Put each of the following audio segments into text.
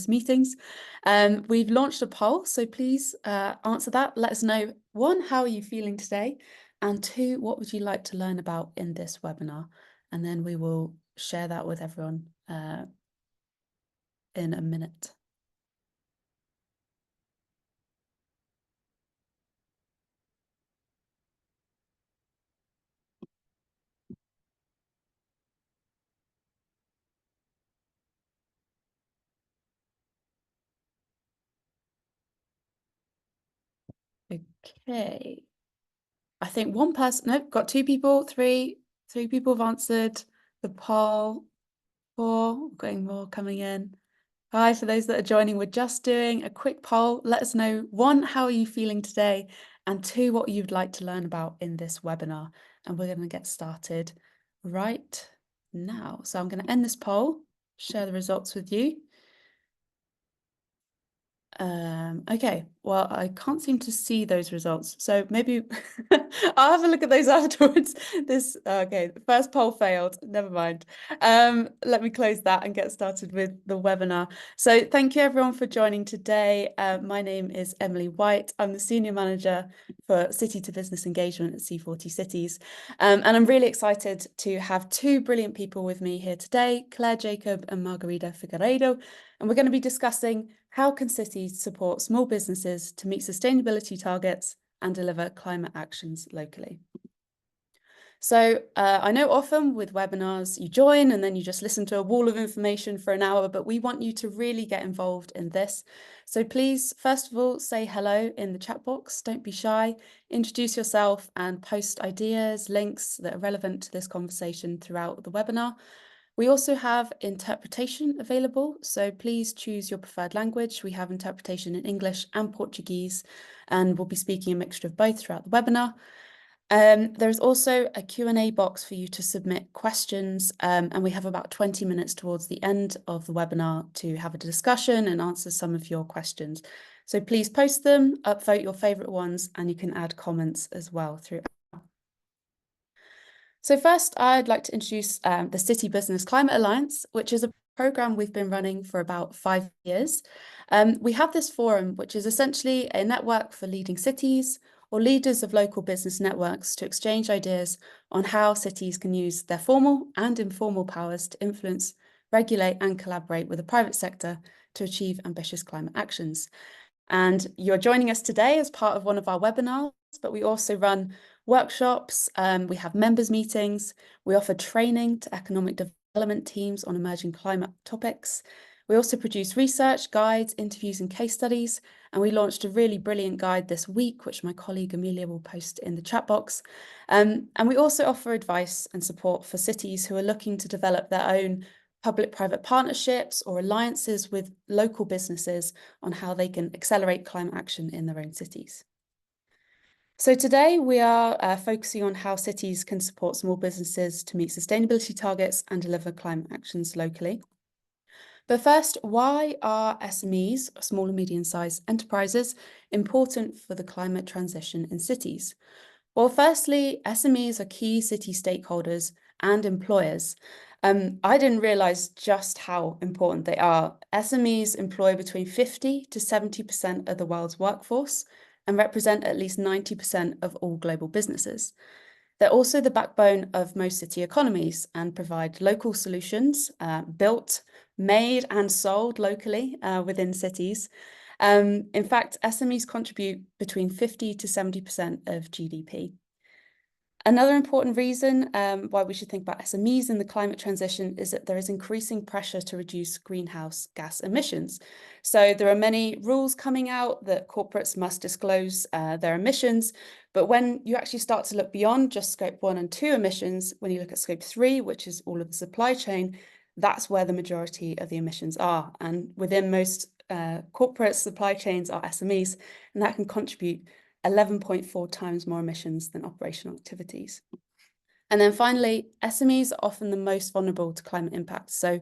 meetings. We've launched a poll, so please answer that. Let us know, one, how are you feeling today? And two, what would you like to learn about in this webinar? And then we will share that with everyone in a minute. Okay. I think one person, nope, got two people, three people have answered the poll. 4, getting more coming in. Hi, for those that are joining, we're just doing a quick poll. Let us know, one, how are you feeling today? And two, what you'd like to learn about in this webinar. And we're going to get started right now. So I'm going to end this poll, share the results with you. Okay, well, I can't seem to see those results, so maybe I'll have a look at those afterwards. Okay, the first poll failed, never mind. Let me close that and get started with the webinar. So thank you everyone for joining today. My name is Emily White. I'm the Senior Manager for City to Business Engagement at C40 Cities. And I'm really excited to have two brilliant people with me here today, Claire Jacob and Margarida Figueiredo. And we're going to be discussing how can cities support small businesses to meet sustainability targets and deliver climate actions locally. So I know often with webinars you join and then you just listen to a wall of information for an hour, but we want you to really get involved in this. So please, first of all, say hello in the chat box. Don't be shy. Introduce yourself and post ideas, links that are relevant to this conversation throughout the webinar. We also have interpretation available, so please choose your preferred language. We have interpretation in English and Portuguese, and we'll be speaking a mixture of both throughout the webinar. There's also a Q&A box for you to submit questions, and we have about 20 minutes towards the end of the webinar to have a discussion and answer some of your questions. So please post them, upvote your favourite ones, and you can add comments as well throughout. So first, I'd like to introduce the City Business Climate Alliance, which is a programme we've been running for about 5 years. We have this forum, which is essentially a network for leading cities or leaders of local business networks to exchange ideas on how cities can use their formal and informal powers to influence, regulate and collaborate with the private sector to achieve ambitious climate actions. And you're joining us today as part of one of our webinars, but we also run workshops, we have members meetings, we offer training to economic development teams on emerging climate topics. We also produce research, guides, interviews and case studies, and we launched a really brilliant guide this week, which my colleague Amelia will post in the chat box. And we also offer advice and support for cities who are looking to develop their own public-private partnerships or alliances with local businesses on how they can accelerate climate action in their own cities. So today we are focusing on how cities can support small businesses to meet sustainability targets and deliver climate actions locally. But first, why are SMEs, small and medium-sized enterprises, important for the climate transition in cities? Well, firstly, SMEs are key city stakeholders and employers. I didn't realise just how important they are. SMEs employ between 50 to 70% of the world's workforce and represent at least 90% of all global businesses. They're also the backbone of most city economies and provide local solutions built, made and sold locally within cities. In fact, SMEs contribute between 50 to 70% of GDP. Another important reason why we should think about SMEs in the climate transition is that there is increasing pressure to reduce greenhouse gas emissions. So there are many rules coming out that corporates must disclose their emissions, but when you actually start to look beyond just scope 1 and 2 emissions, when you look at scope 3, which is all of the supply chain, that's where the majority of the emissions are. And within most corporate supply chains are SMEs, and that can contribute 11.4 times more emissions than operational activities. And then finally, SMEs are often the most vulnerable to climate impacts. So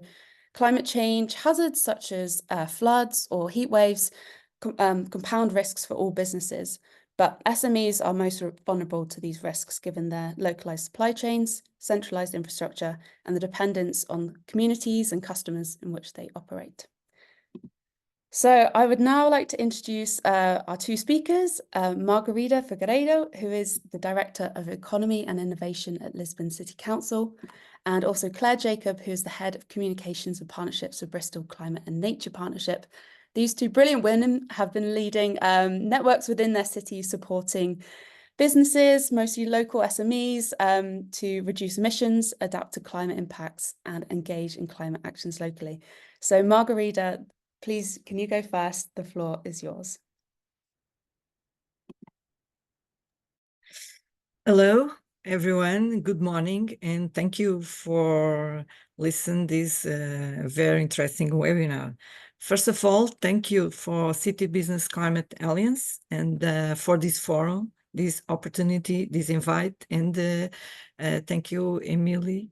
climate change hazards such as floods or heat waves compound risks for all businesses. But SMEs are most vulnerable to these risks given their localized supply chains, centralized infrastructure, and the dependence on communities and customers in which they operate. So I would now like to introduce our two speakers, Margarida Figueiredo, who is the Director of Economy and Innovation at Lisbon City Council, and also Claire Jacob, who is the Head of Communications and Partnerships for Bristol Climate and Nature Partnership. These two brilliant women have been leading networks within their cities, supporting businesses, mostly local SMEs, to reduce emissions, adapt to climate impacts, and engage in climate actions locally. So Margarida, please, can you go first? The floor is yours. Hello, everyone. Good morning, and thank you for listening this very interesting webinar. First of all, thank you for City Business Climate Alliance and for this forum, this opportunity, this invite, and thank you, Emily,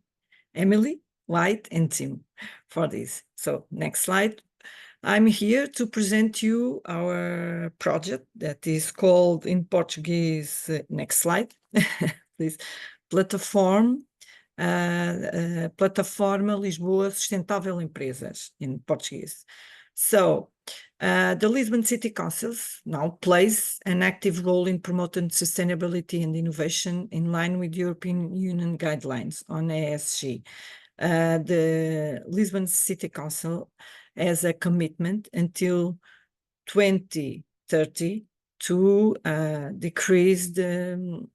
White, and Tim for this. So next slide. I'm here to present you our project that is called in Portuguese, next slide, please, Plataforma Lisboa Sustentável Empresas, in Portuguese. So the Lisbon City Council now plays an active role in promoting sustainability and innovation in line with European Union guidelines on ESG. The Lisbon City Council has a commitment until 2030 to decrease the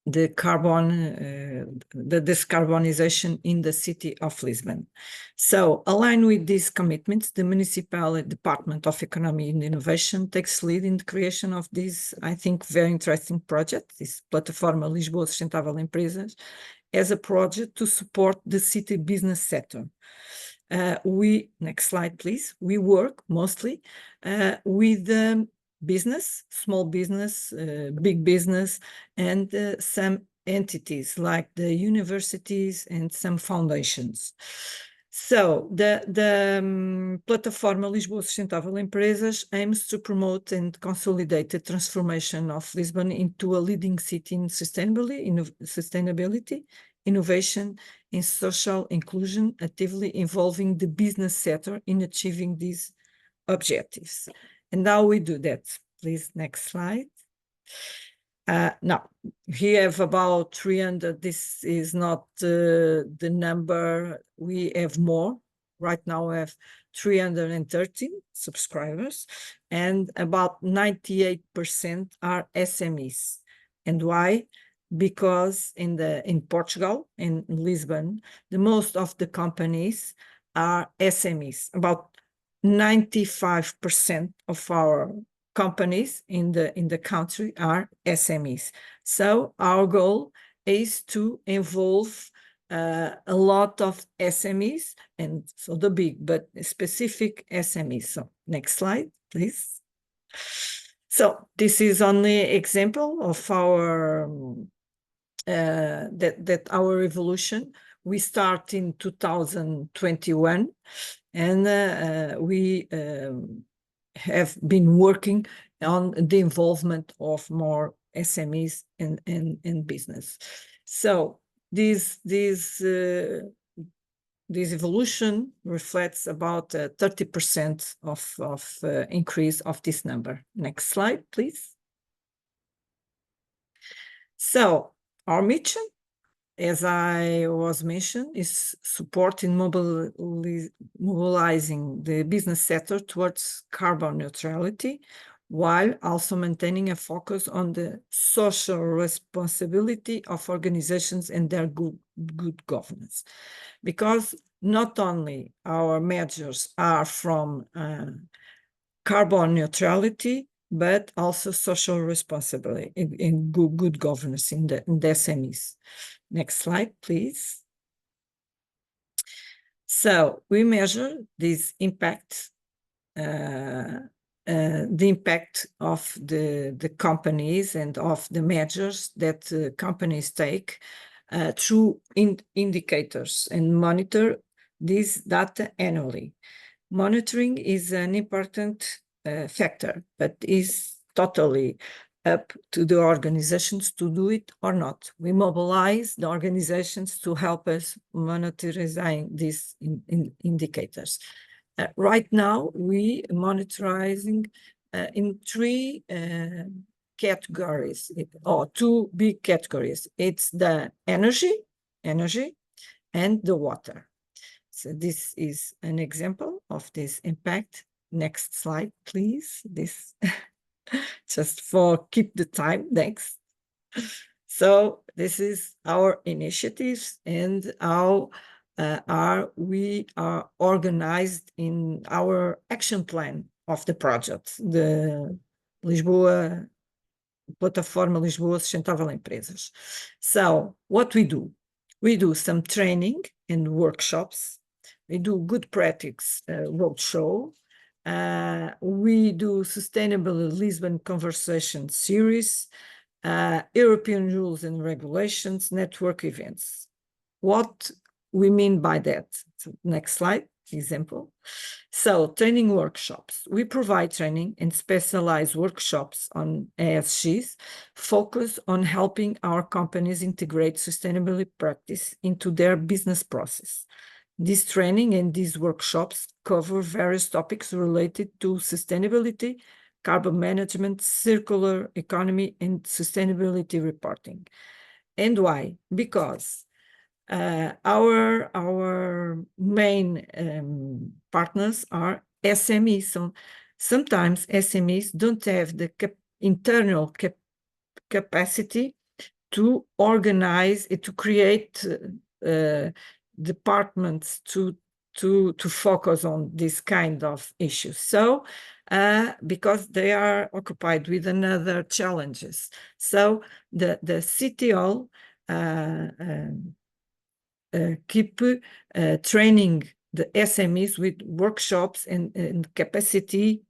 decarbonization in the city of Lisbon. So, aligned with these commitments, the Municipal Department of Economy and Innovation takes lead in the creation of this, I think, very interesting project, this Plataforma Lisboa Sustentável Empresas, as a project to support the city business sector. Next slide, please. We work mostly with business, small business, big business, and some entities like the universities and some foundations. So the Plataforma Lisboa Sustentável Empresas aims to promote and consolidate the transformation of Lisbon into a leading city in sustainability, innovation, and social inclusion, actively involving the business sector in achieving these objectives. And how we do that? Please, next slide. Now, we have about 300. This is not the number. We have more. Right now, we have 313 subscribers, and about 98% are SMEs. And why? Because in Portugal, in Lisbon, the most of the companies are SMEs. About 95% of our companies in the country are SMEs. So our goal is to involve a lot of SMEs, and so the big but specific SMEs. So next slide, please. So this is only example of our that our evolution. We start in 2021, and we have been working on the involvement of more SMEs in business. So this evolution reflects about 30% of increase of this number. Next slide, please. So our mission, as I was mentioned, is supporting mobilizing the business sector towards carbon neutrality, while also maintaining a focus on the social responsibility of organizations and their good governance. Because not only our measures are from carbon neutrality, but also social responsibility in good governance in the SMEs. Next slide, please. So we measure this impact, the impact of the companies and of the measures that companies take through indicators, and monitor this data annually. Monitoring is an important factor, but is totally up to the organizations to do it or not. We mobilize the organizations to help us monitoring these indicators. Right now, we monitoring in three categories, or two big categories. It's the energy, and the water. So this is an example of this impact. Next slide, please. This just for keep the time. Next. So this is our initiatives and how we are organized in our action plan of the project, the Lisboa Plataforma Lisboa Sustentável Empresas. So what we do? We do some training and workshops. We do good practice roadshow. We do Sustainable Lisbon Conversation Series, European rules and regulations, network events. What we mean by that? So next slide, example. So training workshops. We provide training and specialized workshops on ESGs, focus on helping our companies integrate sustainability practice into their business process. This training and these workshops cover various topics related to sustainability, carbon management, circular economy, and sustainability reporting. And why? Because our main partners are SMEs. So sometimes SMEs don't have the internal capacity to organize, to create departments to focus on this kind of issues. So because they are occupied with another challenges. So the CTO keep training the SMEs with workshops and capacity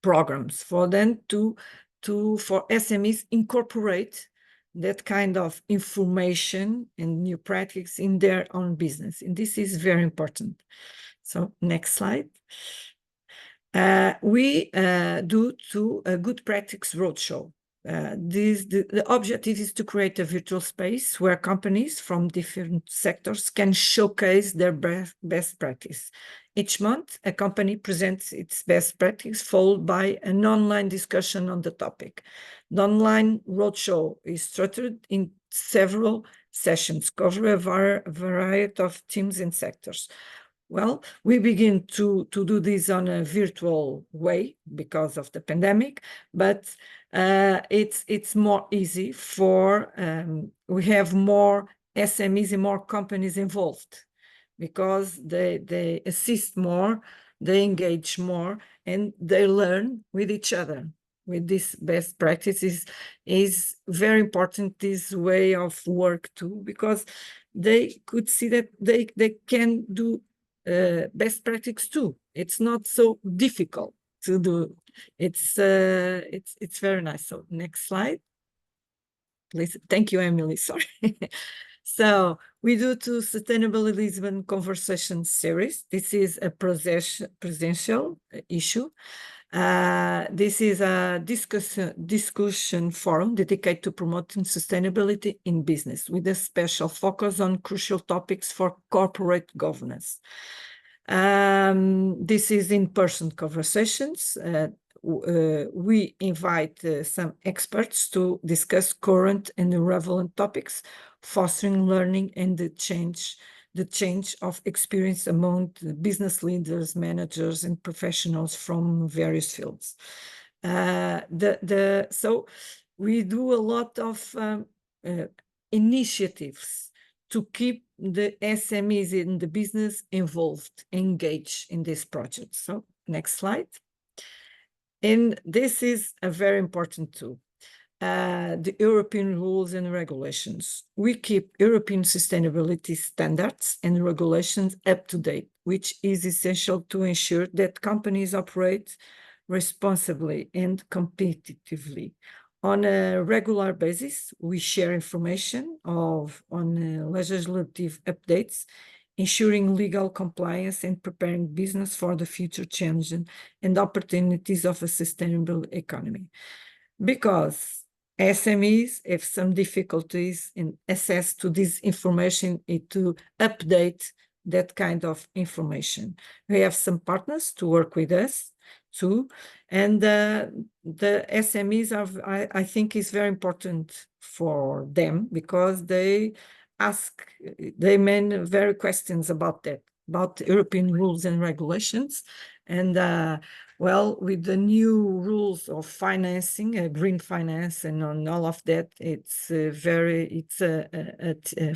programs for them for SMEs incorporate that kind of information and new practices in their own business. And this is very important. So next slide. We do a good practice roadshow. The objective is to create a virtual space where companies from different sectors can showcase their best practice. Each month, a company presents its best practice, followed by an online discussion on the topic. The online roadshow is structured in several sessions, covering a variety of teams and sectors. Well, we begin to do this on a virtual way because of the pandemic, but it's more easy for, we have more SMEs and more companies involved because they assist more, they engage more, and they learn with each other. With this best practices is very important, this way of work too, because they could see that they can do best practice too. It's not so difficult to do. It's very nice. So next slide, please. Thank you, Emily. Sorry. So we do two Sustainable Lisbon Conversation Series. This is a presential issue. This is a discussion forum dedicated to promoting sustainability in business with a special focus on crucial topics for corporate governance. This is in-person conversations. We invite some experts to discuss current and relevant topics, fostering learning and the change of experience among the business leaders, managers, and professionals from various fields. So we do a lot of initiatives to keep the SMEs in the business involved, engaged in this project. So next slide. And this is a very important tool. The European rules and regulations. We keep European sustainability standards and regulations up to date, which is essential to ensure that companies operate responsibly and competitively. On a regular basis, we share information on legislative updates, ensuring legal compliance and preparing business for the future changes and opportunities of a sustainable economy. Because SMEs have some difficulties in access to this information and to update that kind of information. We have some partners to work with us too, and the SMEs are, I think, is very important for them because they main very questions about that, about European rules and regulations, and well, with the new rules of financing, green finance, and on all of that, it's a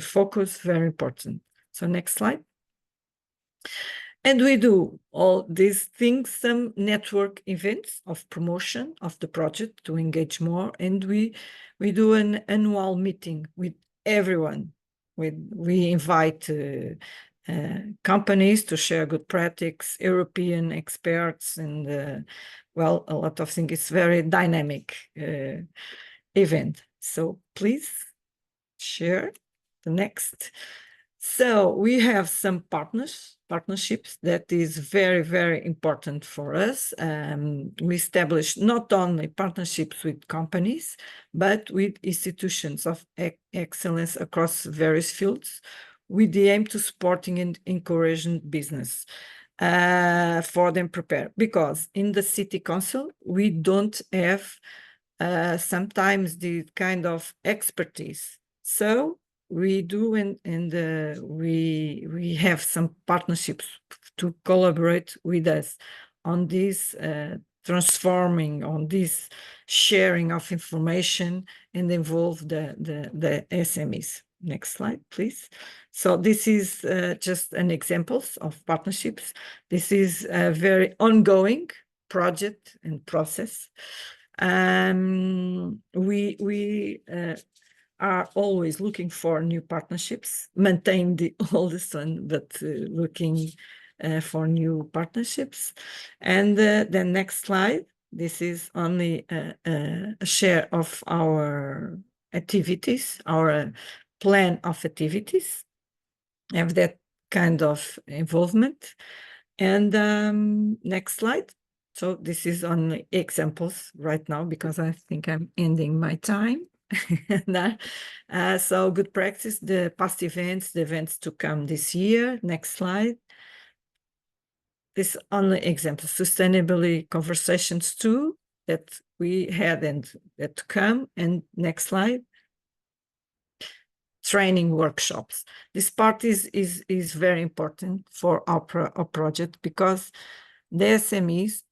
focus very important. So next slide. And we do all these things, some network events of promotion of the project to engage more. And we do an annual meeting with everyone. We invite companies to share good practice, European experts, and well, a lot of things. It's very dynamic event. So please share the next. So we have some partnerships that is very, very important for us. We establish not only partnerships with companies, but with institutions of excellence across various fields with the aim to supporting and encouraging business for them prepare. Because in the city council, we don't have sometimes the kind of expertise. So we do, and we have some partnerships to collaborate with us on this transforming, on this sharing of information and involve the SMEs. Next slide, please. So this is just an example of partnerships. This is a very ongoing project and process. We are always looking for new partnerships, maintain the oldest one, but looking for new partnerships. And the next slide, this is only a share of our activities, our plan of activities, have that kind of involvement. And next slide. So this is only examples right now because I think I'm ending my time. So good practice, the past events, the events to come this year. Next slide. This only example, sustainability conversations too, that we had and that to come. And next slide. Training workshops. This part is very important for our project because the SMEs,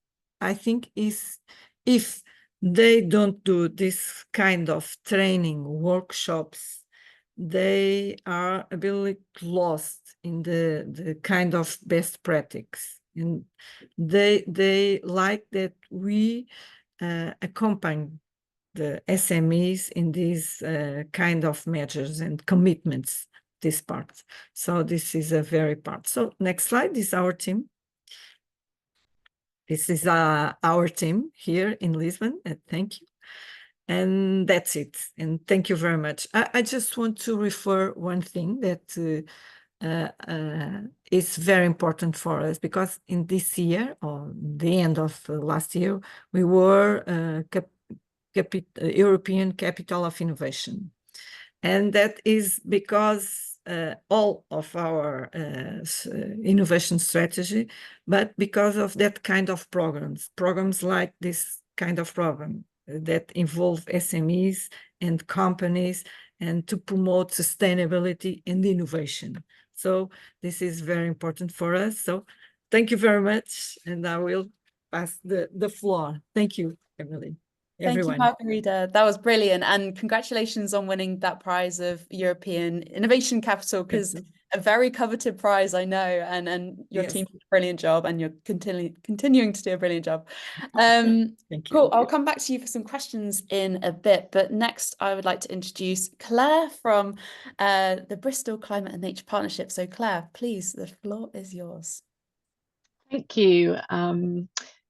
I think, is if they don't do this kind of training workshops, they are a bit lost in the kind of best practice, and they like that we accompany the SMEs in these kind of measures and commitments, this part. So this is a very part. So next slide is our team. This is our team here in Lisbon. Thank you. And that's it. And thank you very much. I just want to refer one thing that is very important for us, because in this year, or the end of last year, we were European Capital of Innovation. And that is because all of our innovation strategy, but because of that kind of programs like this kind of program that involve SMEs and companies and to promote sustainability and innovation. So this is very important for us. So thank you very much. And I will pass the floor. Thank you, Emily. Thank you, Everyone. Margarita. That was brilliant. And congratulations on winning that prize of European Innovation Capital, because a very coveted prize, I know, and your team did a brilliant job, and you're continuing to do a brilliant job. Thank you. Cool. I'll come back to you for some questions in a bit, but next I would like to introduce Claire from the Bristol Climate and Nature Partnership. So Claire, please, the floor is yours. Thank you.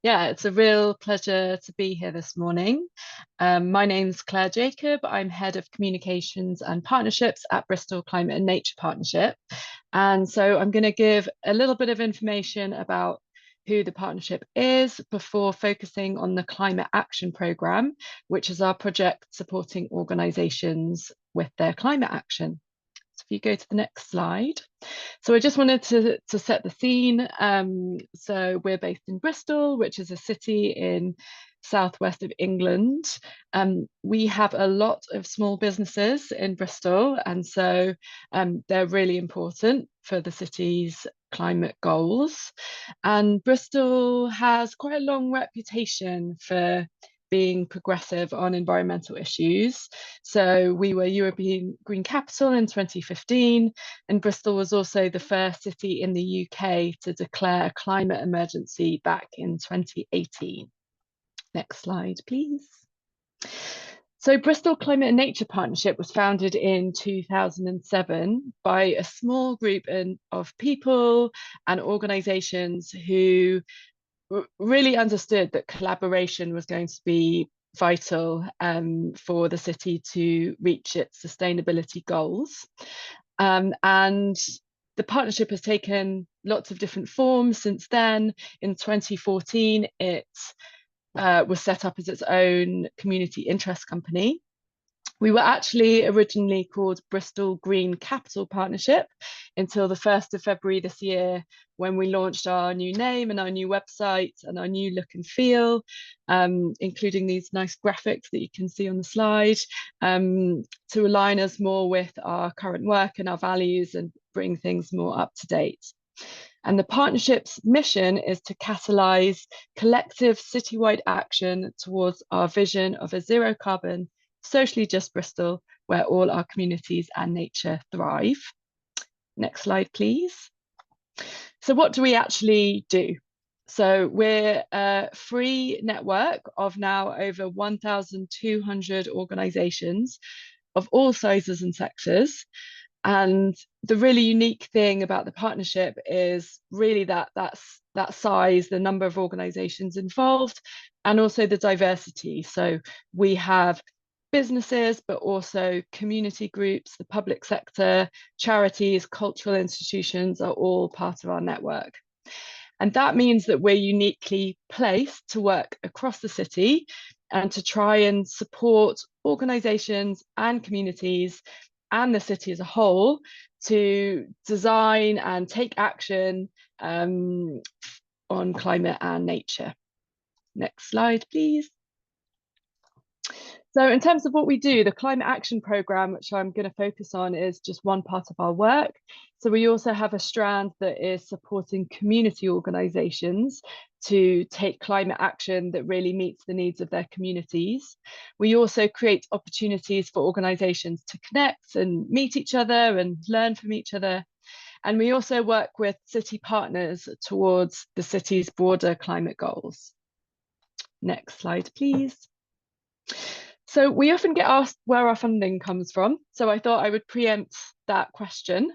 Yeah, it's a real pleasure to be here this morning. My name's Claire Jacob. I'm Head of Communications and Partnerships at Bristol Climate and Nature Partnership. And so I'm going to give a little bit of information about who the partnership is before focusing on the Climate Action Programme, which is our project supporting organisations with their climate action. So if you go to the next slide. So I just wanted to set the scene. So we're based in Bristol, which is a city in southwest of England. We have a lot of small businesses in Bristol, and so they're really important for the city's climate goals. And Bristol has quite a long reputation for being progressive on environmental issues. So we were European Green Capital in 2015, and Bristol was also the first city in the UK to declare a climate emergency back in 2018. Next slide, please. So Bristol Climate and Nature Partnership was founded in 2007 by a small group of people and organisations who really understood that collaboration was going to be vital for the city to reach its sustainability goals. And the partnership has taken lots of different forms since then. In 2014, it was set up as its own community interest company. We were actually originally called Bristol Green Capital Partnership until the 1st of February this year, when we launched our new name and our new website and our new look and feel, including these nice graphics that you can see on the slide, to align us more with our current work and our values and bring things more up to date. And the partnership's mission is to catalyse collective citywide action towards our vision of a zero carbon, socially just Bristol, where all our communities and nature thrive. Next slide, please. So what do we actually do? So we're a free network of now over 1,200 organisations of all sizes and sexes. And the really unique thing about the partnership is really that size, the number of organisations involved, and also the diversity. So we have businesses, but also community groups, the public sector, charities, cultural institutions are all part of our network. And that means that we're uniquely placed to work across the city and to try and support organisations and communities and the city as a whole to design and take action on climate and nature. Next slide, please. So in terms of what we do, the Climate Action Programme, which I'm going to focus on, is just one part of our work. So we also have a strand that is supporting community organisations to take climate action that really meets the needs of their communities. We also create opportunities for organisations to connect and meet each other and learn from each other. And we also work with city partners towards the city's broader climate goals. Next slide, please. So we often get asked where our funding comes from. So I thought I would preempt that question.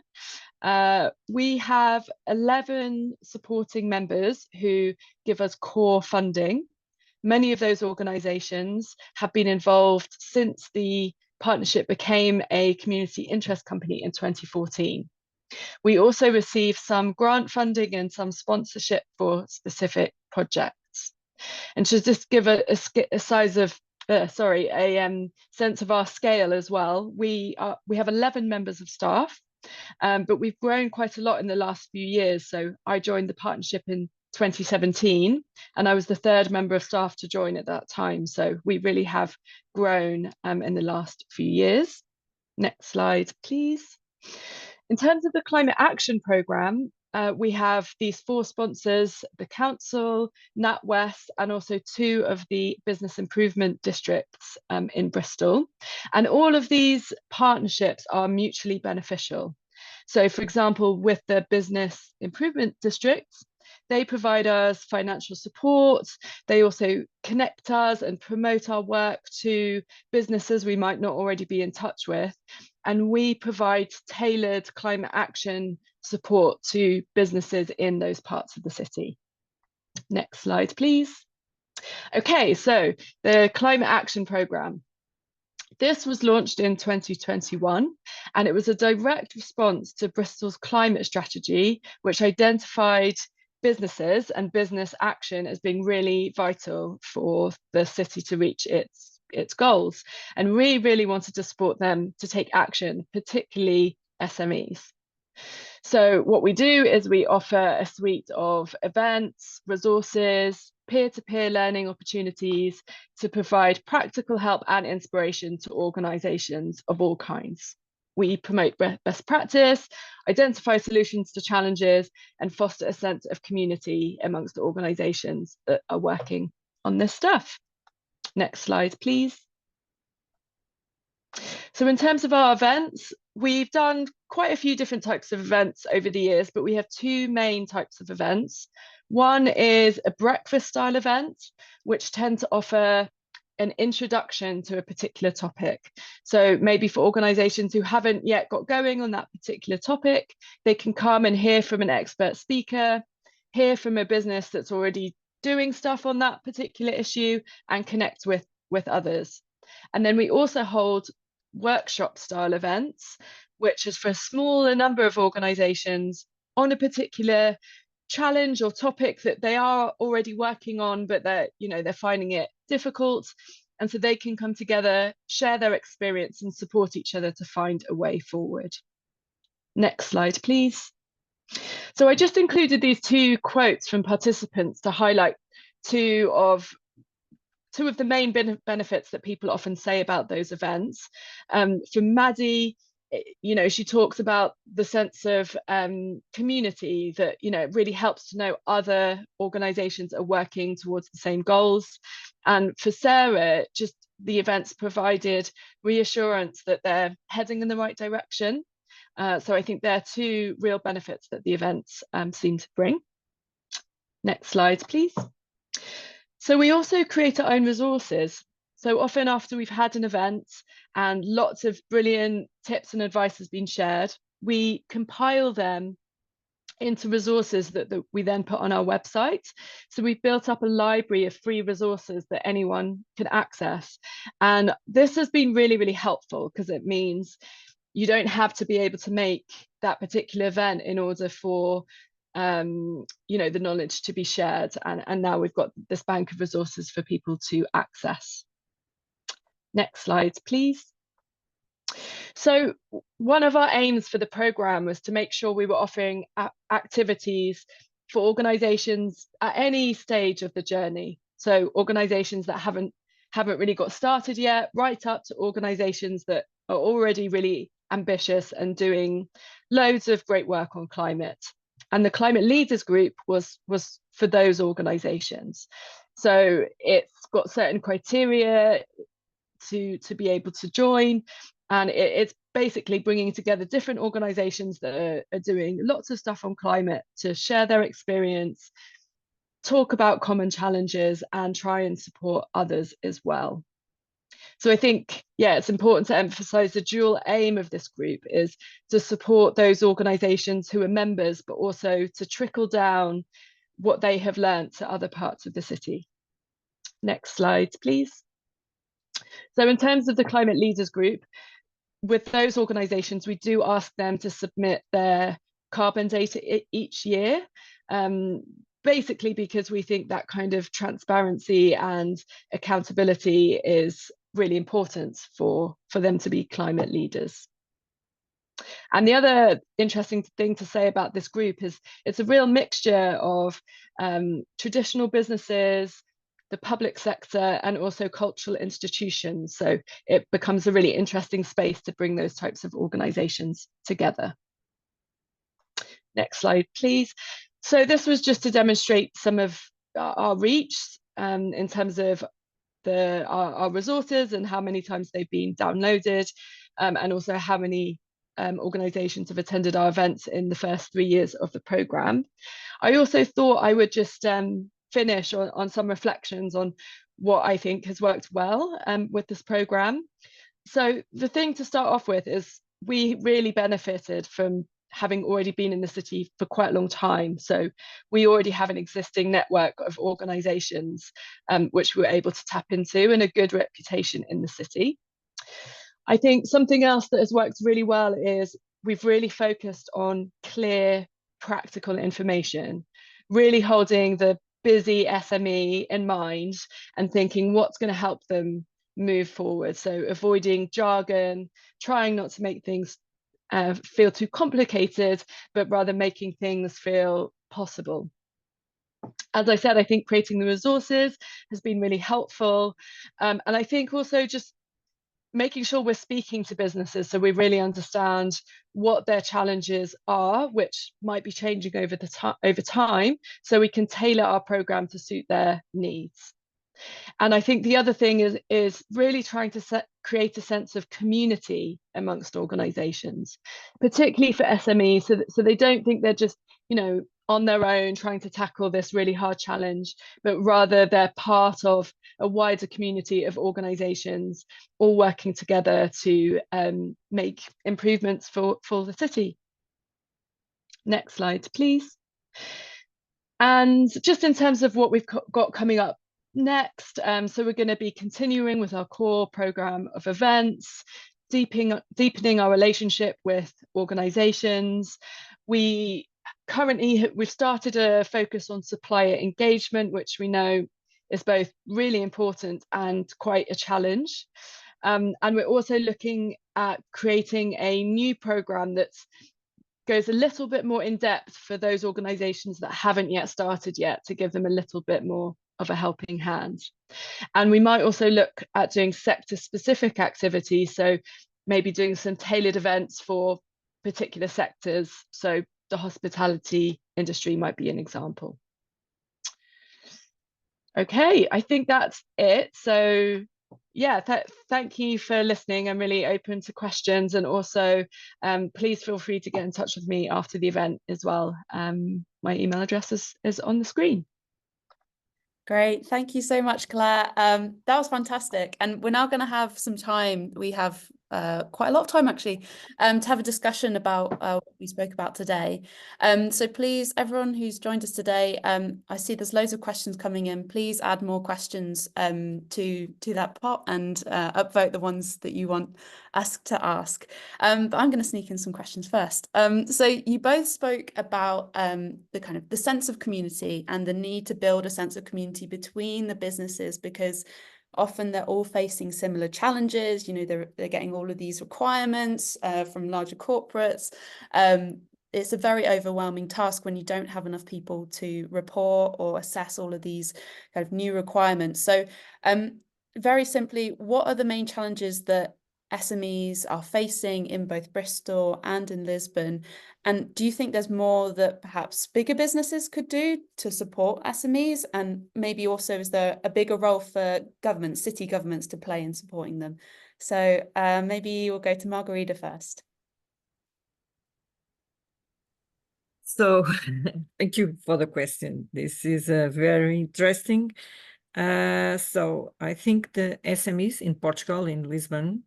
We have 11 supporting members who give us core funding. Many of those organisations have been involved since the partnership became a community interest company in 2014. We also receive some grant funding and some sponsorship for specific projects. And to just give a sense of our scale as well, we have 11 members of staff, but we've grown quite a lot in the last few years. So I joined the partnership in 2017, and I was the third member of staff to join at that time. So we really have grown in the last few years. Next slide, please. In terms of the Climate Action Programme, we have these 4 sponsors, the Council, NatWest, and also 2 of the business improvement districts in Bristol. And all of these partnerships are mutually beneficial. So for example, with the business improvement districts, they provide us financial support. They also connect us and promote our work to businesses we might not already be in touch with. And we provide tailored climate action support to businesses in those parts of the city. Next slide, please. Okay, so the Climate Action Programme. This was launched in 2021, and it was a direct response to Bristol's climate strategy, which identified businesses and business action as being really vital for the city to reach its goals. And we really wanted to support them to take action, particularly SMEs. So what we do is we offer a suite of events, resources, peer-to-peer learning opportunities to provide practical help and inspiration to organisations of all kinds. We promote best practice, identify solutions to challenges, and foster a sense of community amongst the organisations that are working on this stuff. Next slide, please. So in terms of our events, we've done quite a few different types of events over the years, but we have two main types of events. One is a breakfast style event, which tend to offer an introduction to a particular topic. So maybe for organisations who haven't yet got going on that particular topic, they can come and hear from an expert speaker, hear from a business that's already doing stuff on that particular issue, and connect with others. And then we also hold workshop style events, which is for a smaller number of organisations on a particular challenge or topic that they are already working on, but they're finding it difficult. And so they can come together, share their experience, and support each other to find a way forward. Next slide, please. So I just included these two quotes from participants to highlight two of the main benefits that people often say about those events. From Maddie, she talks about the sense of community that, it really helps to know other organisations are working towards the same goals. And for Sarah, just the events provided reassurance that they're heading in the right direction. So I think there are two real benefits that the events seem to bring. Next slide, please. So we also create our own resources. So often after we've had an event and lots of brilliant tips and advice has been shared, we compile them into resources that we then put on our website. So we've built up a library of free resources that anyone can access. And this has been really, really helpful because it means you don't have to be able to make that particular event in order for the knowledge to be shared, and now we've got this bank of resources for people to access. Next slide, please. So one of our aims for the programme was to make sure we were offering activities for organisations at any stage of the journey. So organisations that haven't really got started yet, right up to organisations that are already really ambitious and doing loads of great work on climate. And the Climate Leaders Group was for those organisations. So it's got certain criteria to be able to join. And it's basically bringing together different organisations that are doing lots of stuff on climate to share their experience, talk about common challenges, and try and support others as well. So I think, it's important to emphasise the dual aim of this group is to support those organisations who are members, but also to trickle down what they have learnt to other parts of the city. Next slide, please. So in terms of the Climate Leaders Group, with those organisations, we do ask them to submit their carbon data each year, basically because we think that kind of transparency and accountability is really important for them to be climate leaders. And the other interesting thing to say about this group is it's a real mixture of traditional businesses, the public sector, and also cultural institutions. So it becomes a really interesting space to bring those types of organisations together. Next slide, please. So this was just to demonstrate some of our reach in terms of our resources and how many times they've been downloaded, and also how many organisations have attended our events in the first 3 years of the programme. I also thought I would just finish on some reflections on what I think has worked well with this programme. So the thing to start off with is we really benefited from having already been in the city for quite a long time. So we already have an existing network of organisations which we were able to tap into, and a good reputation in the city. I think something else that has worked really well is we've really focused on clear, practical information, really holding the busy SME in mind and thinking what's going to help them move forward. So avoiding jargon, trying not to make things feel too complicated, but rather making things feel possible. As I said, I think creating the resources has been really helpful. And I think also just making sure we're speaking to businesses so we really understand what their challenges are, which might be changing over time, so we can tailor our program to suit their needs. And I think the other thing is really trying to create a sense of community amongst organizations, particularly for SMEs, so they don't think they're just, on their own trying to tackle this really hard challenge, but rather they're part of a wider community of organizations all working together to make improvements for the city. Next slide, please. And just in terms of what we've got coming up next, so we're going to be continuing with our core program of events, deepening our relationship with organizations. We've started a focus on supplier engagement, which we know is both really important and quite a challenge. And we're also looking at creating a new program that goes a little bit more in depth for those organizations that haven't yet started yet, to give them a little bit more of a helping hand. And we might also look at doing sector specific activities, so maybe doing some tailored events for particular sectors. So the hospitality industry might be an example. Okay, I think that's it. So yeah, thank you for listening. I'm really open to questions, and also please feel free to get in touch with me after the event as well. My email address is on the screen. Great. Thank you so much, Claire. That was fantastic. And we're now going to have some time. We have quite a lot of time, actually, to have a discussion about what we spoke about today. So please, everyone who's joined us today, I see there's loads of questions coming in. Please add more questions to that pot and upvote the ones that you want us to ask. But I'm going to sneak in some questions first. So you both spoke about the sense of community and the need to build a sense of community between the businesses, because often they're all facing similar challenges. They're getting all of these requirements from larger corporates. It's a very overwhelming task when you don't have enough people to report or assess all of these kind of new requirements. So very simply, what are the main challenges that SMEs are facing in both Bristol and in Lisbon? And do you think there's more that perhaps bigger businesses could do to support SMEs? And maybe also, is there a bigger role for governments, city governments, to play in supporting them? So maybe we'll go to Margarita first. So thank you for the question. This is very interesting. So I think the SMEs in Portugal, in Lisbon,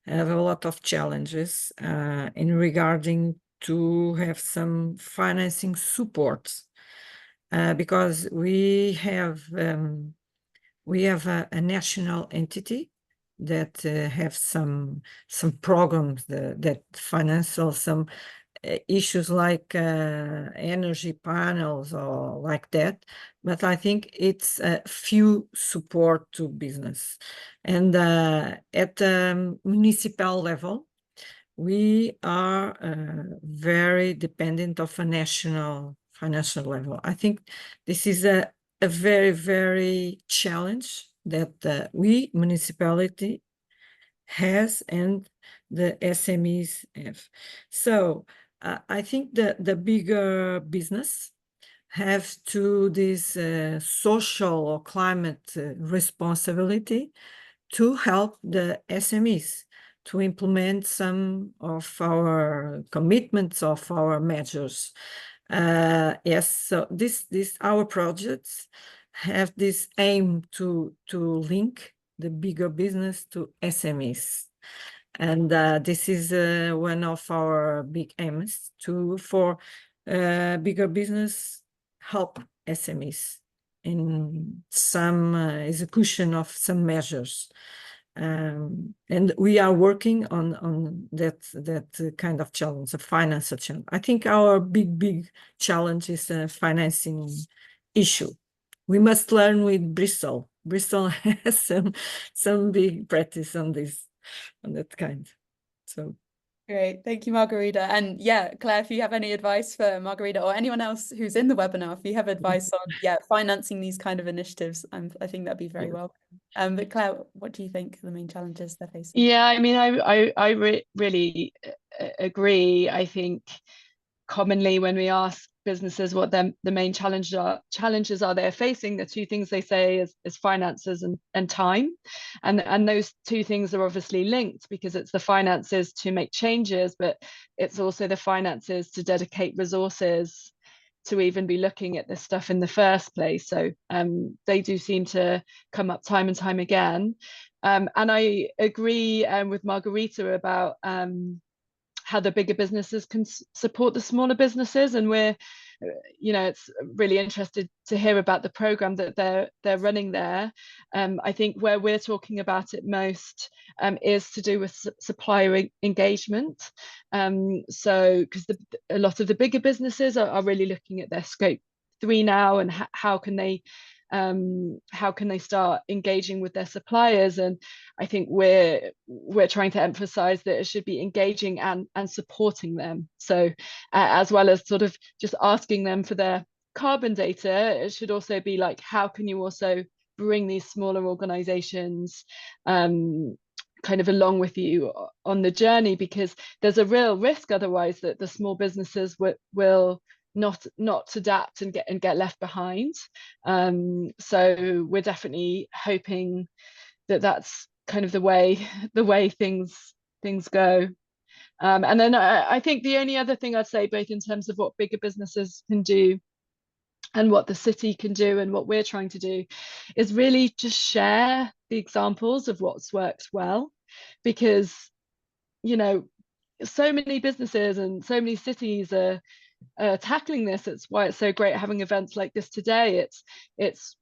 have a lot of challenges in regarding to have some financing support, because we have a national entity that have some programs that finance some issues like energy panels or like that, but I think it's a few support to business. And at the municipal level, we are very dependent of a national financial level. I think this is a very, very challenge that we municipality has and the SMEs have. So I think the bigger business have to this social or climate responsibility to help the SMEs to implement some of our commitments, of our measures. Yes, so our projects have this aim to link the bigger business to SMEs. And this is one of our big aims for bigger business help SMEs in some execution of some measures. And we are working on that kind of challenge, a financial challenge. I think our big challenge is a financing issue. We must learn with Bristol. Bristol has some big practice on this, on that kind. So Great. Thank you, Margarita. And yeah, Claire, if you have any advice for Margarita or anyone else who's in the webinar, if you have advice on, financing these kind of initiatives, I think that'd be very welcome. But Claire, what do you think are the main challenges they're facing? Yeah, I mean, I really agree. I think commonly when we ask businesses what the main challenges are they're facing, the two things they say is finances and time, and those two things are obviously linked, because it's the finances to make changes, but it's also the finances to dedicate resources to even be looking at this stuff in the first place. So they do seem to come up time and time again. And I agree with Margarita about how the bigger businesses can support the smaller businesses, and we're, it's really interested to hear about the program that they're running there. I think where we're talking about it most is to do with supplier engagement. So because a lot of the bigger businesses are really looking at their scope 3 now, and how can they start engaging with their suppliers. And I think we're trying to emphasize that it should be engaging and supporting them. So as well as sort of just asking them for their carbon data, it should also be like, how can you also bring these smaller organizations kind of along with you on the journey, because there's a real risk otherwise that the small businesses will not adapt and get left behind. So we're definitely hoping that that's kind of the way things go. And then I think the only other thing I'd say, both in terms of what bigger businesses can do and what the city can do and what we're trying to do, is really just share the examples of what's worked well, because so many businesses and so many cities are tackling this. It's why it's so great having events like this today. It's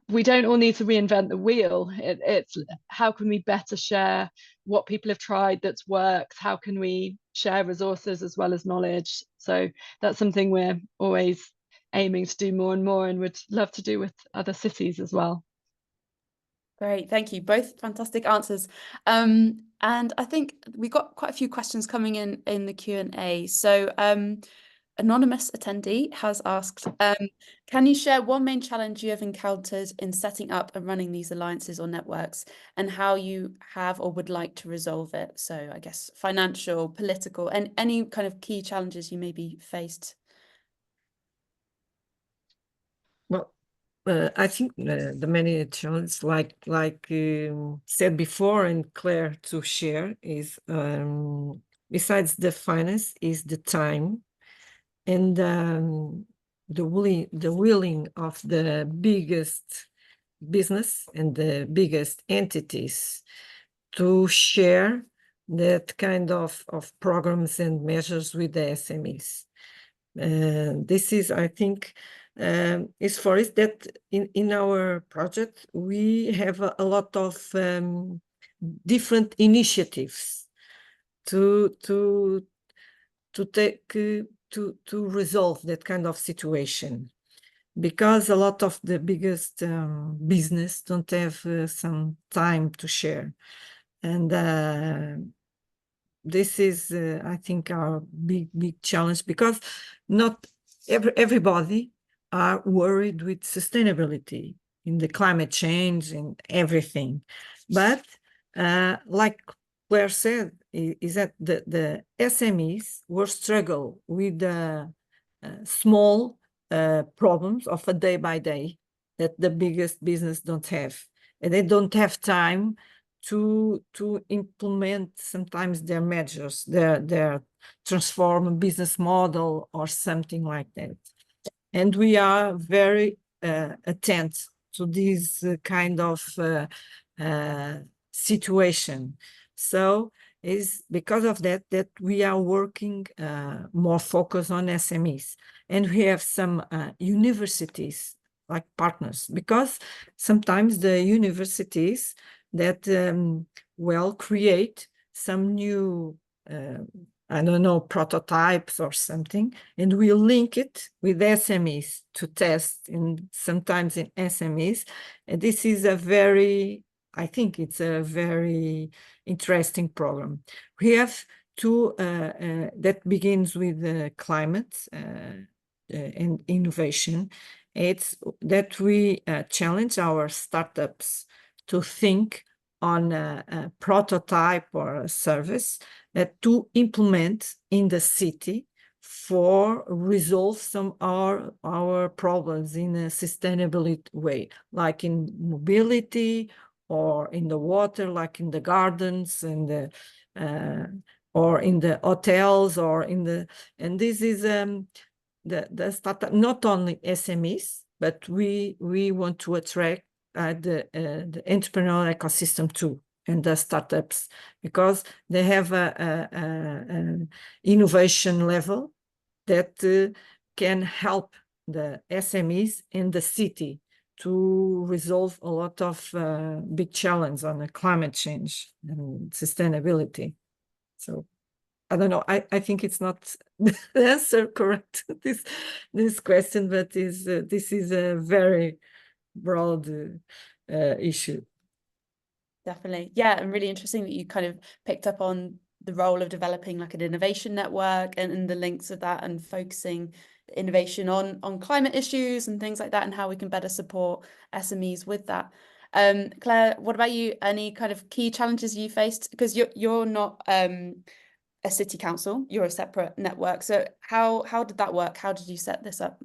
we don't all need to reinvent the wheel. It's how can we better share what people have tried that's worked? How can we share resources as well as knowledge? So that's something we're always aiming to do more and more, and would love to do with other cities as well. Great, thank you. Both fantastic answers. And I think we got quite a few questions coming in the Q&A. So anonymous attendee has asked, can you share one main challenge you have encountered in setting up and running these alliances or networks, and how you have or would like to resolve it? So I guess financial, political, and any kind of key challenges you may be faced. Well, I think the many challenges, like said before, and Claire to share, is besides the finance, is the time and the willing of the biggest business and the biggest entities to share that kind of programs and measures with the SMEs. This is, I think, is for it that in our project we have a lot of different initiatives to take to resolve that kind of situation, because a lot of the biggest business don't have some time to share, and this is I think our big challenge, because not everybody are worried with sustainability in the climate change and everything, but like Claire said, is that the SMEs will struggle with the small problems of a day by day that the biggest business don't have, and they don't have time to implement sometimes their measures, their transform business model or something like that. And we are very attentive to this kind of situation. So is because of that we are working more focused on SMEs, and we have some universities like partners, because sometimes the universities that create some new I don't know, prototypes or something, and we link it with SMEs to test, and sometimes in SMEs. And this is I think it's a very interesting program. We have that begins with climate and innovation. It's that we challenge our startups to think on a prototype or a service that to implement in the city for resolve some of our problems in a sustainability way, like in mobility or in the water, like in the gardens and the or in the hotels or in the, and this is the startup, not only SMEs, but we want to attract the entrepreneurial ecosystem too, and the startups, because they have an innovation level that can help the SMEs in the city to resolve a lot of big challenge on the climate change and sustainability. So I don't know. I think it's not the answer correct to this question, but this is a very broad issue. Definitely. Yeah, and really interesting that you kind of picked up on the role of developing like an innovation network and the links of that, and focusing innovation on climate issues and things like that, and how we can better support SMEs with that. Claire, what about you? Any kind of key challenges you faced? Because you're not a city council, you're a separate network. So how did that work? How did you set this up?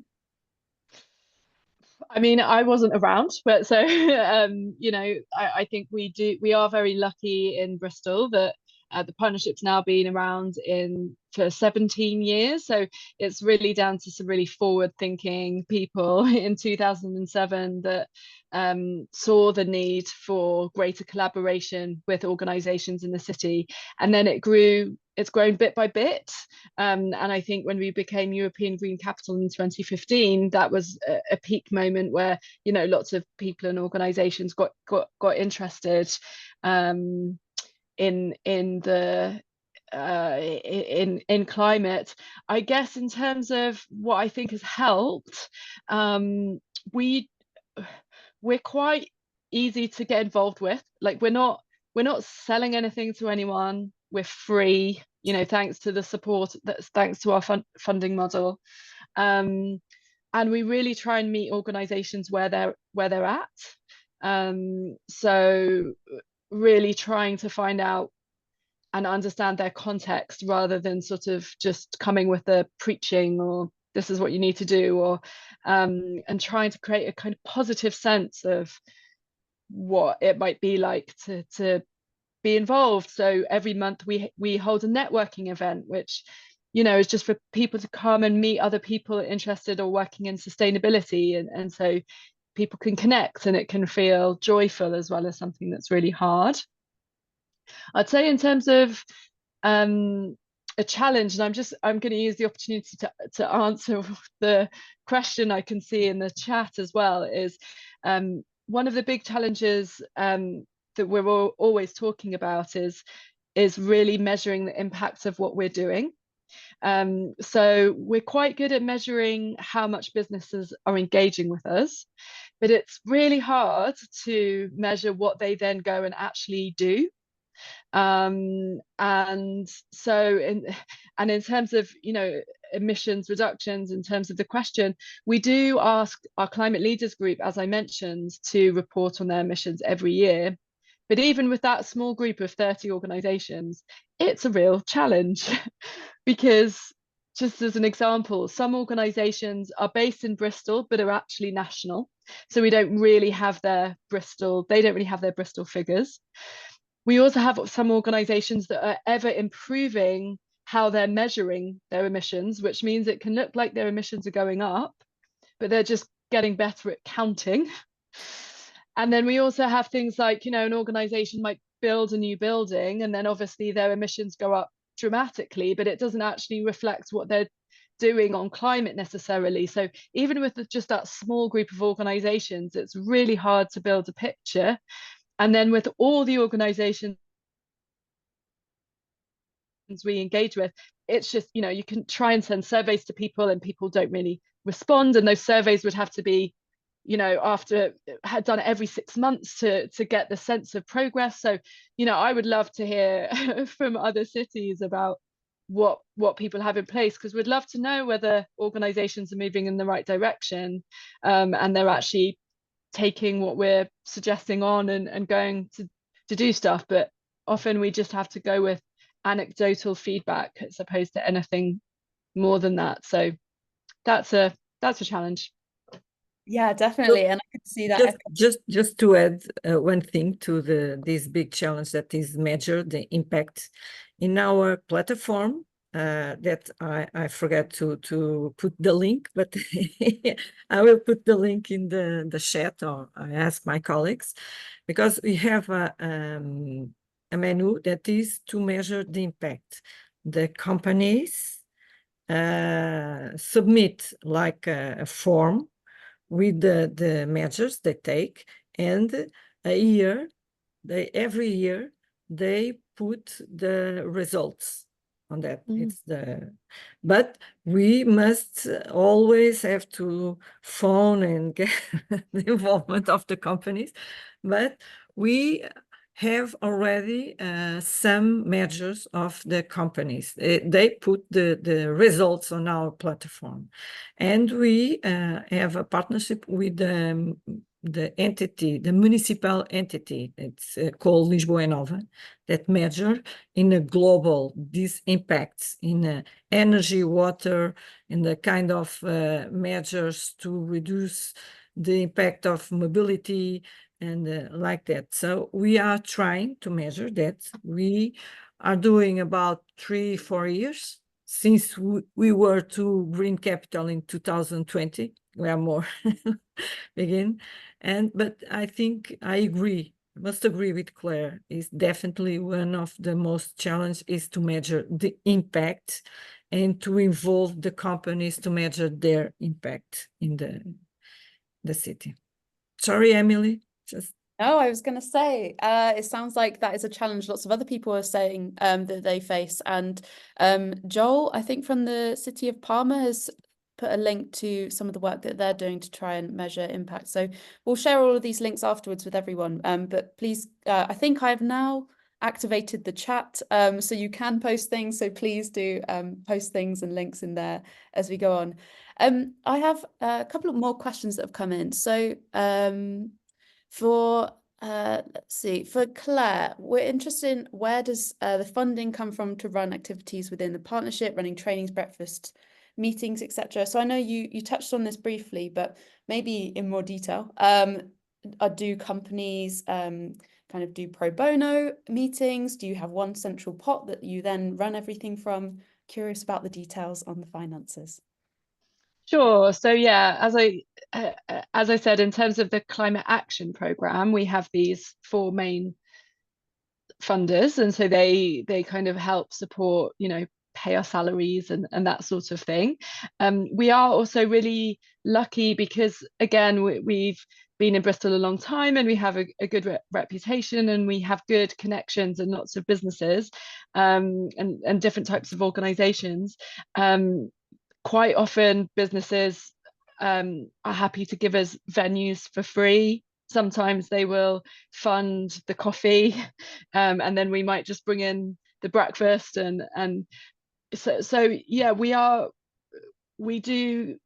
I mean, I wasn't around, but so you know, I think we are very lucky in Bristol that the partnership's now been around for 17 years. So it's really down to some really forward-thinking people in 2007 that saw the need for greater collaboration with organisations in the city, and then it's grown bit by bit. And I think when we became European Green Capital in 2015, that was a peak moment where, you know, lots of people and organisations got interested in climate. I guess in terms of what I think has helped, we're quite easy to get involved with. Like we're not selling anything to anyone. We're free, you know, thanks to the support, that's thanks to our funding model. And we really try and meet organizations where they're at. So really trying to find out and understand their context, rather than sort of just coming with the preaching or this is what you need to do, or and trying to create a kind of positive sense of what it might be like to be involved. So every month we hold a networking event, which, you know, is just for people to come and meet other people interested or working in sustainability, and so people can connect and it can feel joyful as well as something that's really hard. I'd say in terms of a challenge, and I'm going to use the opportunity to answer the question I can see in the chat as well, is one of the big challenges that we're always talking about is really measuring the impact of what we're doing. So we're quite good at measuring how much businesses are engaging with us, but it's really hard to measure what they then go and actually do. And so in terms of, you know, emissions reductions, in terms of the question, we do ask our climate leaders group, as I mentioned, to report on their emissions every year. But even with that small group of 30 organizations, it's a real challenge because, just as an example, some organizations are based in Bristol but are actually national, so they don't really have their Bristol figures. We also have some organizations that are ever improving how they're measuring their emissions, which means it can look like their emissions are going up, but they're just getting better at counting. And then we also have things like, you know, an organization might build a new building and then obviously their emissions go up dramatically, but it doesn't actually reflect what they're doing on climate necessarily. So even with just that small group of organizations, it's really hard to build a picture. And then with all the organizations we engage with, it's just, you know, you can try and send surveys to people and people don't really respond, and those surveys would have to be after had done it every 6 months to get the sense of progress. So, I would love to hear from other cities about what people have in place, because we'd love to know whether organizations are moving in the right direction, and they're actually taking what we're suggesting on and going to do stuff. But often we just have to go with anecdotal feedback as opposed to anything more than that. So that's a challenge. Yeah, definitely. And I could see that. Just to add one thing to this big challenge, that is measure the impact in our platform. That I forgot to put the link, but I will put the link in the chat, or I ask my colleagues, because we have a menu that is to measure the impact. The companies submit like a form with the measures they take, and every year they put the results on that. But we must always have to phone and get the involvement of the companies. But we have already some measures of the companies. They put the results on our platform, and we have a partnership with the entity, the municipal entity. It's called Lisboa Nova, that measure in a global these impacts in energy, water, in the kind of measures to reduce the impact of mobility and like that. So we are trying to measure that. We are doing about 3-4 years since we were to Green Capital in 2020. We are more begin. But I think I must agree with Claire, is definitely one of the most challenge is to measure the impact and to involve the companies to measure their impact in the city. Sorry, Emily. No, I was going to say, it sounds like that is a challenge lots of other people are saying that they face. And Joel, I think from the city of Parma, has put a link to some of the work that they're doing to try and measure impact. So we'll share all of these links afterwards with everyone. But please, I think I've now activated the chat, so you can post things. So please do post things and links in there as we go on. I have a couple of more questions that have come in. So let's see, for Claire, we're interested in where does the funding come from to run activities within the partnership, running trainings, breakfast, meetings, etc. So I know you touched on this briefly, but maybe in more detail. Do companies kind of do pro bono meetings? Do you have one central pot that you then run everything from? Curious about the details on the finances. Sure. So yeah, as I said, in terms of the climate action program, we have these 4 main funders, and so they kind of help support, pay our salaries and that sort of thing. We are also really lucky because, again, we've been in Bristol a long time, and we have a good reputation, and we have good connections and lots of businesses and different types of organizations. Quite often businesses are happy to give us venues for free. Sometimes they will fund the coffee, and then we might just bring in the breakfast, and so yeah, we do,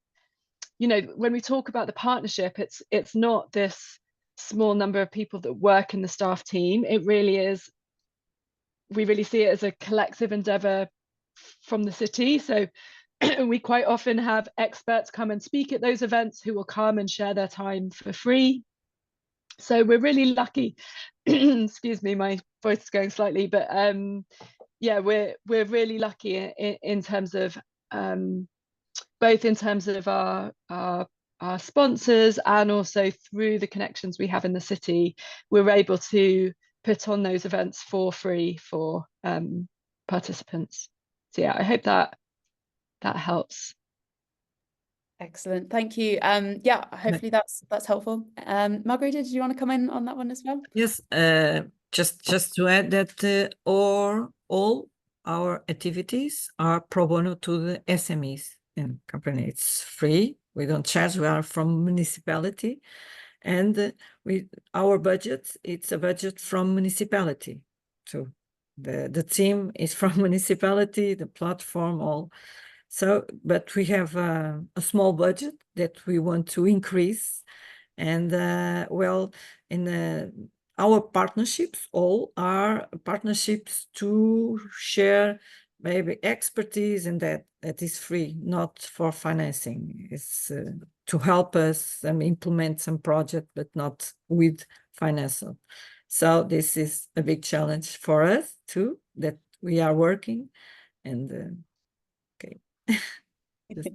when we talk about the partnership, it's not this small number of people that work in the staff team. It really is, we really see it as a collective endeavor from the city. So we quite often have experts come and speak at those events who will come and share their time for free. So we're really lucky. Excuse me, my voice is going slightly, but yeah, we're really lucky in terms of both in terms of our sponsors, and also through the connections we have in the city, we're able to put on those events for free for participants. So yeah, I hope that helps. Excellent, thank you. Yeah, hopefully that's helpful. Margarita, did you want to come in on that one as well? Yes, just to add that all our activities are pro bono to the SMEs and company. It's free We don't charge, we are from municipality. And our budget, it's a budget from municipality too. The team is from municipality, the platform, all. So, but we have a small budget that we want to increase. And well, in our partnerships, all are partnerships to share maybe expertise, and that is free, not for financing. It's to help us implement some project, but not with financial. So this is a big challenge for us too, that we are working. And okay. Just,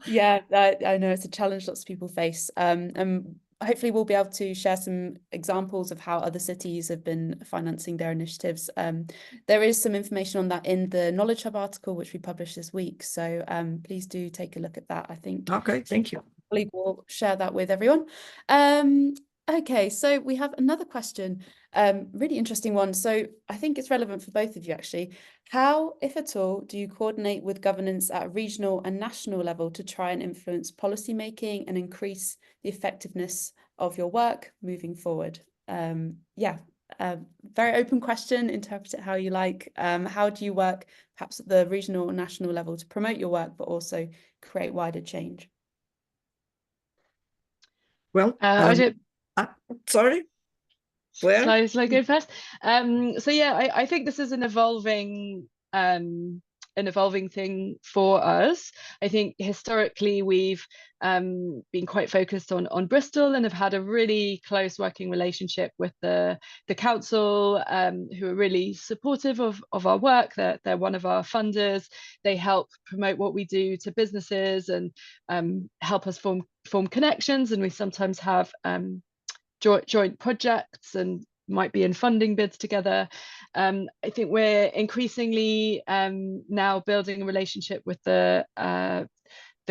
Yeah, I know it's a challenge lots of people face. And hopefully we'll be able to share some examples of how other cities have been financing their initiatives. There is some information on that in the Knowledge Hub article, which we published this week. So please do take a look at that. I think. Okay, thank you. We will share that with everyone. Okay, so we have another question, really interesting one. So I think it's relevant for both of you, actually. How, if at all, do you coordinate with governance at a regional and national level to try and influence policy making and increase the effectiveness of your work moving forward? Yeah, very open question, interpret it how you like. How do you work perhaps at the regional or national level to promote your work, but also create wider change? Well, sorry, Claire? Shall I go first? So yeah, I think this is an evolving thing for us. I think historically we've been quite focused on Bristol and have had a really close working relationship with the council, who are really supportive of our work. They're one of our funders. They help promote what we do to businesses and help us form connections, and we sometimes have joint projects and might be in funding bids together. I think we're increasingly now building a relationship with the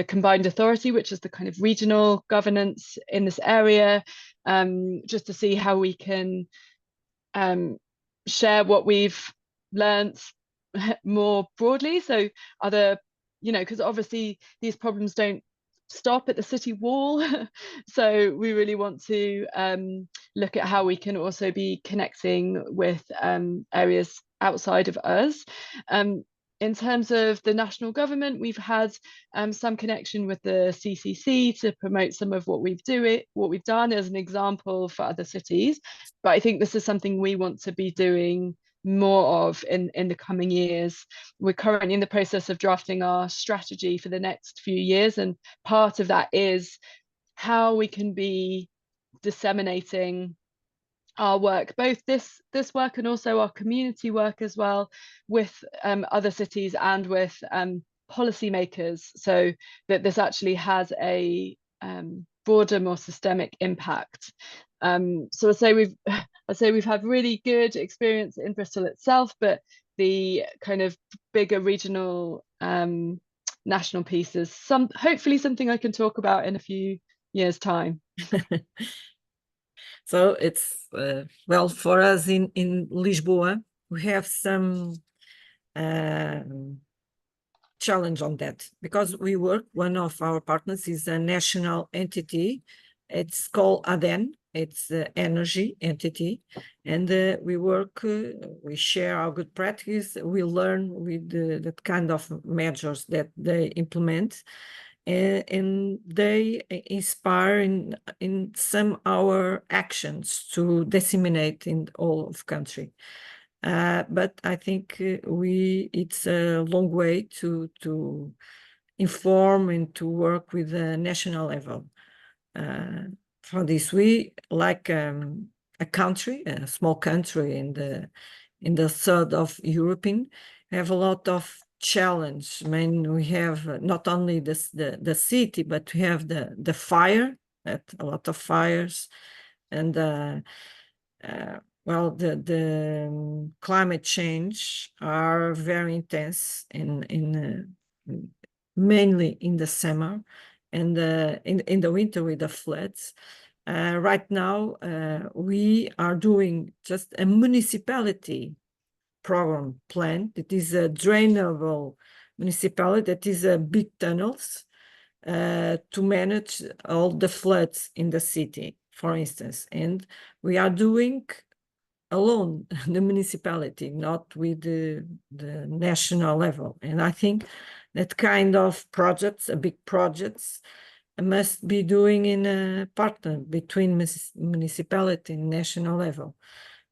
combined authority, which is the kind of regional governance in this area, just to see how we can share what we've learned more broadly. So other, because obviously these problems don't stop at the city wall. So we really want to look at how we can also be connecting with areas outside of us. In terms of the national government, we've had some connection with the CCC to promote some of what we've done as an example for other cities. But I think this is something we want to be doing more of in the coming years. We're currently in the process of drafting our strategy for the next few years, and part of that is how we can be disseminating our work, both this work and also our community work as well, with other cities and with policymakers, so that this actually has a broader, more systemic impact. So I'd say we've had really good experience in Bristol itself, but the kind of bigger regional national pieces, hopefully something I can talk about in a few years' time. So it's well, for us in Lisboa, we have some challenge on that, because we work, one of our partners is a national entity. It's called ADEN. It's the energy entity, and we work, we share our good practice, we learn with the kind of measures that they implement, and they inspire in some our actions to disseminate in all of country. But I think it's a long way to inform and to work with the national level. For this, we like a country, a small country in the third of European, have a lot of challenge. I mean, we have not only the city, but we have the fire, a lot of fires, and well, the climate change are very intense in mainly in the summer, and in the winter with the floods. Right now, we are doing just a municipality program plan. It is a drainable municipality that is a big tunnels to manage all the floods in the city, for instance. And we are doing alone, the municipality, not with the national level. And I think that kind of projects, big projects, must be doing in a partner between municipality and national level.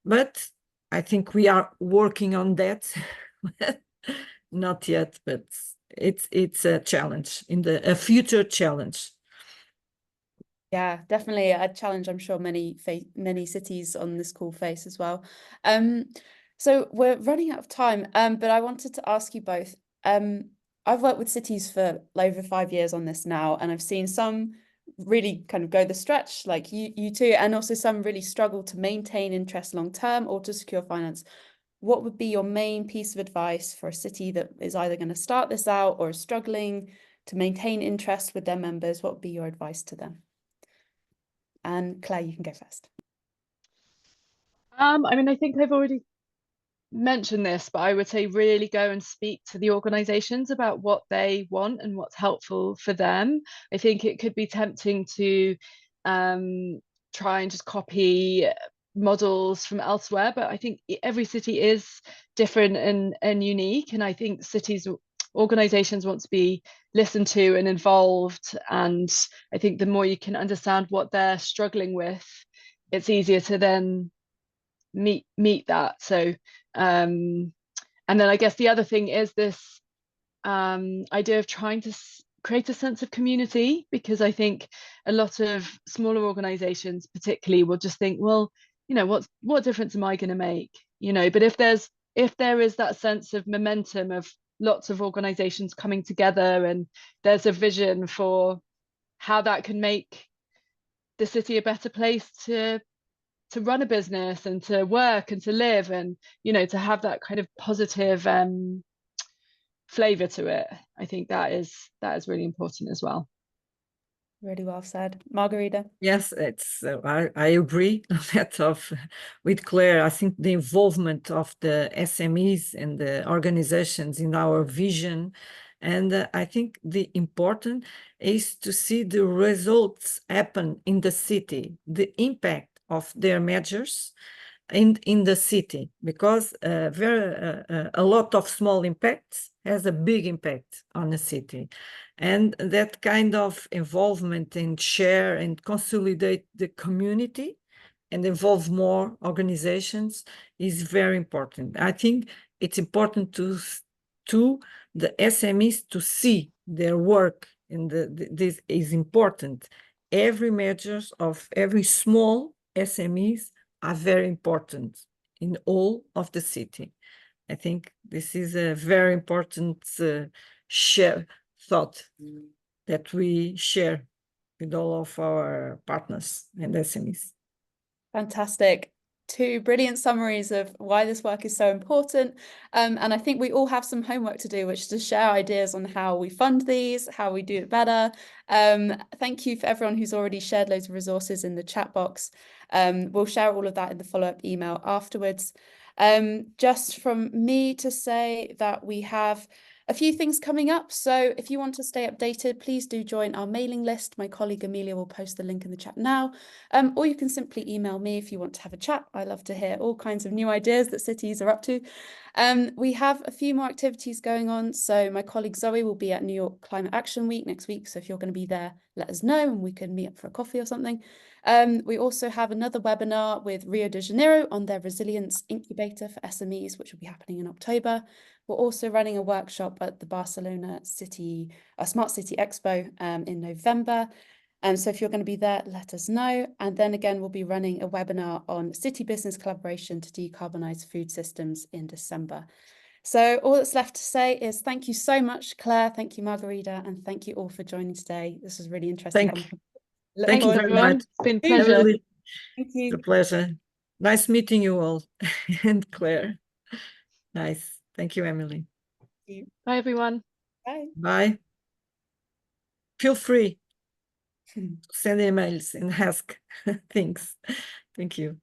But I think we are working on that. Not yet, but it's a challenge, a future challenge. Yeah, definitely a challenge I'm sure many cities on this call face as well. So we're running out of time, but I wanted to ask you both. I've worked with cities for over 5 years on this now, and I've seen some really kind of go the stretch, like you two, and also some really struggle to maintain interest long term or to secure finance. What would be your main piece of advice for a city that is either going to start this out or is struggling to maintain interest with their members? What would be your advice to them? And Claire, you can go first. I mean, I think I've already mentioned this, but I would say really go and speak to the organizations about what they want and what's helpful for them. I think it could be tempting to try and just copy models from elsewhere, but I think every city is different and unique. And I think organizations want to be listened to and involved. And I think the more you can understand what they're struggling with, it's easier to then meet that. So and then I guess the other thing is this idea of trying to create a sense of community, because I think a lot of smaller organizations particularly will just think, well, you know, what difference am I going to make, you know? But if there is that sense of momentum of lots of organizations coming together and there's a vision for how that can make the city a better place to run a business and to work and to live, and you know, to have that kind of positive flavor to it, I think that is really important as well. Really well said. Margarita? Yes, I agree with Claire. I think the involvement of the SMEs and the organizations in our vision, and I think the important is to see the results happen in the city, the impact of their measures in the city, because a lot of small impacts has a big impact on the city. And that kind of involvement and share and consolidate the community and involve more organizations is very important. I think it's important to the SMEs to see their work, and this is important. Every measures of every small SMEs are very important in all of the city. I think this is a very important thought that we share with all of our partners and SMEs. Fantastic. 2 brilliant summaries of why this work is so important. And I think we all have some homework to do, which is to share ideas on how we fund these, how we do it better. Thank you for everyone who's already shared loads of resources in the chat box. We'll share all of that in the follow-up email afterwards. Just from me to say that we have a few things coming up. So if you want to stay updated, please do join our mailing list. My colleague Amelia will post the link in the chat now. Or you can simply email me if you want to have a chat. I love to hear all kinds of new ideas that cities are up to. We have a few more activities going on. So my colleague Zoe will be at New York Climate Action Week next week. So if you're going to be there, let us know and we can meet up for a coffee or something. We also have another webinar with Rio de Janeiro on their resilience incubator for SMEs, which will be happening in October. We're also running a workshop at the Barcelona Smart City Expo in November. So if you're going to be there, let us know. And then again, we'll be running a webinar on city business collaboration to decarbonise food systems in December. So all that's left to say is thank you so much, Claire. Thank you, Margarita. And thank you all for joining today. This was really interesting. Thank you very everyone. much. It's been a pleasure. Thank you. It's a pleasure. Nice meeting you all. And Claire. Nice. Thank you, Emily. Thank you. Bye, everyone. Bye. Bye. Feel free to send emails and ask things. Thank you.